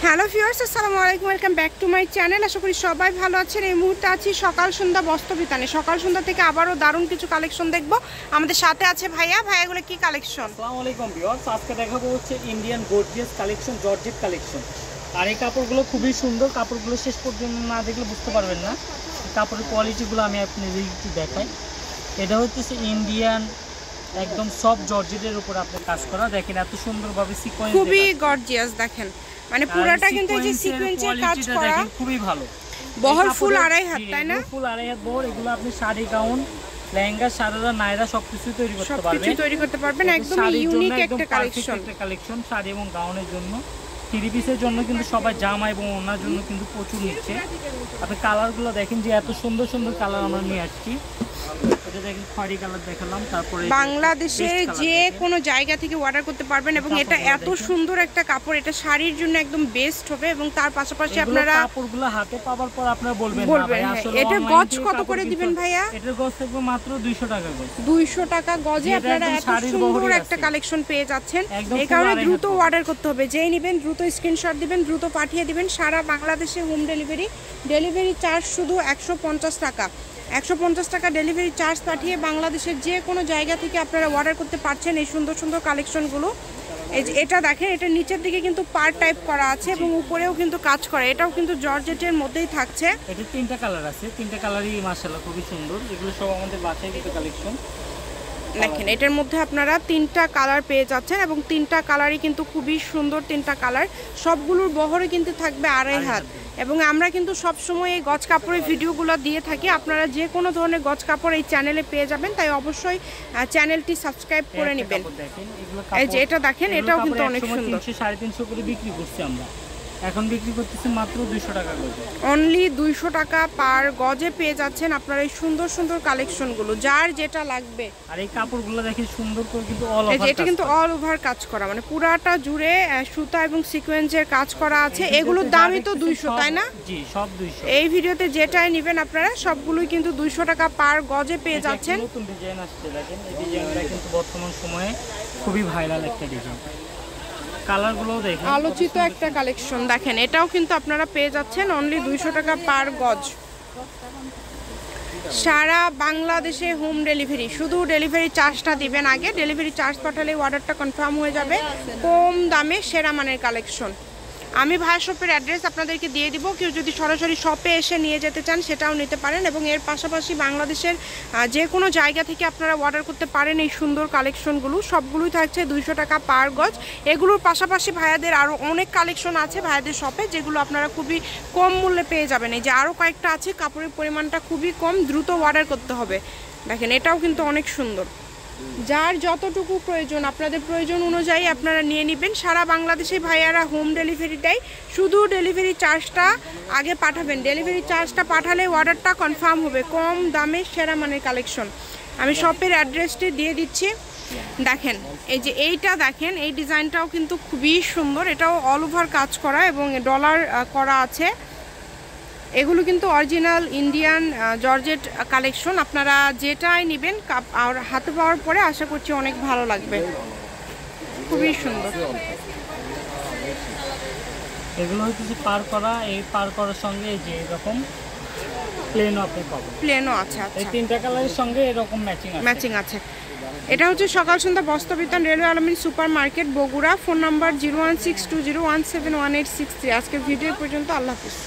Hello viewers, আসসালামু আলাইকুম, welcome back to my channel. আশা করি সবাই ভালো আছেন। এই মুহূর্তে আছি সকাল সন্ধ্যা বস্ত্রবিতানে। সকাল সন্ধ্যা থেকে আবারও দারুণ কিছু কালেকশন দেখব। আমাদের সাথে আছে ভাইয়া। ভাইয়াগুলো কি কালেকশন? আসসালামু আলাইকুম ভিউয়ার্স, আজকে দেখাবো হচ্ছে Indian gorgeous collection, georgette collection. আর এই কাপড়গুলো খুবই সুন্দর। কাপড়গুলো শেষ পর্যন্ত না দেখলে বুঝতে পারবেন না। কাপড়ের কোয়ালিটিগুলো আমি আপনাদের একটু দেখাই। এটা হচ্ছে ইন্ডিয়ান একদম সফট জর্জেটের উপর আপনি কাজ করা। দেখেন এত সুন্দরভাবে সিকোয়েন্স, খুবই গর্জিয়াস। দেখেন মানে পুরোটা কিন্তু এই যে সিকোয়েন্সের কাজ করা, খুবই ভালো। বহর ফুল আড়াই হাত, তাই না? ফুল আড়াই হাত বহর। এগুলো আপনি শাড়ি, গাউন, লেহেঙ্গা, সারারা, নায়রা সবকিছু তৈরি করতে পারবেন। একদম ইউনিক একটা কালেকশন। শাড়ি এবং গাউনের জন্য, থ্রি পিসের জন্য কিন্তু সবাই, জামা এবং ওনার জন্য কিন্তু প্রচুর নিচ্ছে। আপনি কালারগুলো দেখেন যে এত সুন্দর সুন্দর কালার আমরা নিয়ে আসছি। এটা দেখেন খয়েরি কালার দেখালাম। তারপরে বাংলাদেশে যে কোনো জায়গা থেকে অর্ডার করতে পারবেন এবং এটা এত সুন্দর একটা কাপড়, এটা শাড়ির জন্য একদম বেস্ট হবে। এবং তার পাশাপাশি আপনারা কাপড়গুলো হাতে পাওয়ার পর আপনারা বলবেন এটা গজ কত করে দিবেন ভাইয়া? এটার গজ থাকবে মাত্র 200 টাকা গজ। 200 টাকা গজে আপনারা এত সুন্দর একটা কালেকশন পেয়ে যাচ্ছেন। এই কারণে দ্রুত অর্ডার করতে হবে। যেই নেবেন দ্রুত স্ক্রিনশট দিবেন, দ্রুত পাঠিয়ে দিবেন। সারা বাংলাদেশে হোম ডেলিভারি চার্জ শুধু 150 টাকা। 150 টাকা ডেলিভারি চার্জ পাঠিয়ে বাংলাদেশের যে কোনো জায়গা থেকে আপনারা অর্ডার করতে পারছেন এই সুন্দর সুন্দর কালেকশনগুলো। এই যে এটা দেখেন, এটা নিচের দিকে কিন্তু পার টাইপ করা আছে এবং উপরেও কিন্তু কাজ করা। এটাও কিন্তু জর্জেটের মধ্যেই থাকছে। এটা তিনটা কালার আছে, তিনটা কালারই মাশাআল্লাহ খুবই সুন্দর। এগুলো সব আমাদের বাসায় কিছু কালেকশন। দেখেন এটার মধ্যে আপনারা তিনটা কালার পেয়ে যাচ্ছেন এবং তিনটা কালারই কিন্তু খুবই সুন্দর। তিনটা কালার সবগুলোর বহরে কিন্তু থাকবে আড়াই হাত। এবং আমরা কিন্তু সব সময় এই গজ কাপড়ের ভিডিওগুলো দিয়ে থাকি। আপনারা যে কোনো ধরনের গজ কাপড় এই চ্যানেলে পেয়ে যাবেন, তাই অবশ্যই চ্যানেলটি সাবস্ক্রাইব করে নেবেন। এই যে এটা দেখেন, এটাও কিন্তু অনেক সুন্দর। 350 করে বিক্রি করছি আমরা, এখন বিক্রি করতেছি মাত্র 200 টাকা গজে। অনলি 200 টাকা পার গজে পেয়ে যাচ্ছেন আপনারা এই সুন্দর সুন্দর কালেকশনগুলো, যার যেটা লাগবে। আর এই কাপড়গুলো দেখেন সুন্দর করে কিন্তু অল ওভার, এটা কিন্তু অল ওভার কাজ করা, মানে পুরাটা জুড়ে সুতা এবং সিকোয়েন্সের কাজ করা আছে। এগুলোর দামই তো 200, তাই না? জি, সব 200। এই ভিডিওতে যেটাই নেবেন আপনারা সবগুলোই কিন্তু 200 টাকা পার গজে পেয়ে যাচ্ছেন। নতুন ডিজাইন আসছে, দেখেন এই ডিজাইনটা কিন্তু বর্তমান সময়ে খুবই ভাইরাল একটা ডিজাইন। কালারগুলো দেখেন, আলোচিত একটা কালেকশন। দেখেন এটাও কিন্তু আপনারা পেয়ে যাচ্ছেন অনলি 200 টাকা পার গজ। সারা বাংলাদেশে হোম ডেলিভারি, শুধু ডেলিভারি চার্জটা দিবেন আগে। ডেলিভারি চার্জ পাঠালে অর্ডারটা কনফার্ম হয়ে যাবে। কম দামে সেরা মানের কালেকশন। আমি ভাইয়া শপের অ্যাড্রেস আপনাদেরকে দিয়ে দিব। কেউ যদি সরাসরি শপে এসে নিয়ে যেতে চান সেটাও নিতে পারেন। এবং এর পাশাপাশি বাংলাদেশের যে কোনো জায়গা থেকে আপনারা অর্ডার করতে পারেন এই সুন্দর কালেকশনগুলো। সবগুলোই থাকছে 200 টাকা পার গজ। এগুলোর পাশাপাশি ভাইয়াদের আরও অনেক কালেকশন আছে ভাইয়াদের শপে, যেগুলো আপনারা খুবই কম মূল্যে পেয়ে যাবেন। এই যে আরও কয়েকটা আছে, কাপড়ের পরিমাণটা খুবই কম, দ্রুত অর্ডার করতে হবে। দেখেন এটাও কিন্তু অনেক সুন্দর। যার যতটুকু প্রয়োজন, আপনাদের প্রয়োজন অনুযায়ী আপনারা নিয়ে নেবেন। সারা বাংলাদেশে ভাইয়ারা হোম ডেলিভারি দেয়, শুধু ডেলিভারি চার্জটা আগে পাঠাবেন। ডেলিভারি চার্জটা পাঠালে অর্ডারটা কনফার্ম হবে। কম দামে সেরা মানের কালেকশন। আমি শপের অ্যাড্রেসটি দিয়ে দিচ্ছি। দেখেন এই যে এইটা দেখেন, এই ডিজাইনটাও কিন্তু খুবই সুন্দর। এটাও অল ওভার কাজ করা এবং ডলার করা আছে। এগুলো কিন্তু অরিজিনাল ইন্ডিয়ান জর্জেট কালেকশন। আপনারা যেটাই নেবেন আর হাতে পাওয়ার পরে আশা করছি অনেক ভালো লাগবে। খুবই সুন্দর। এগুলো হচ্ছে পার করা, এই পার করার সঙ্গে এই যে এরকম প্লেনও আপনি পাবেন। প্লেনও আছে, এই তিনটা কালারের সঙ্গে এরকম ম্যাচিং আছে। এটা হচ্ছে সকাল সন্ধ্যা বস্ত্রবিতান, রেলওয়ে আলমিন super market, Bogura. Phone number 01620171863। আজকের ভিডিও পর্যন্ত। আল্লাহ হাফিজ।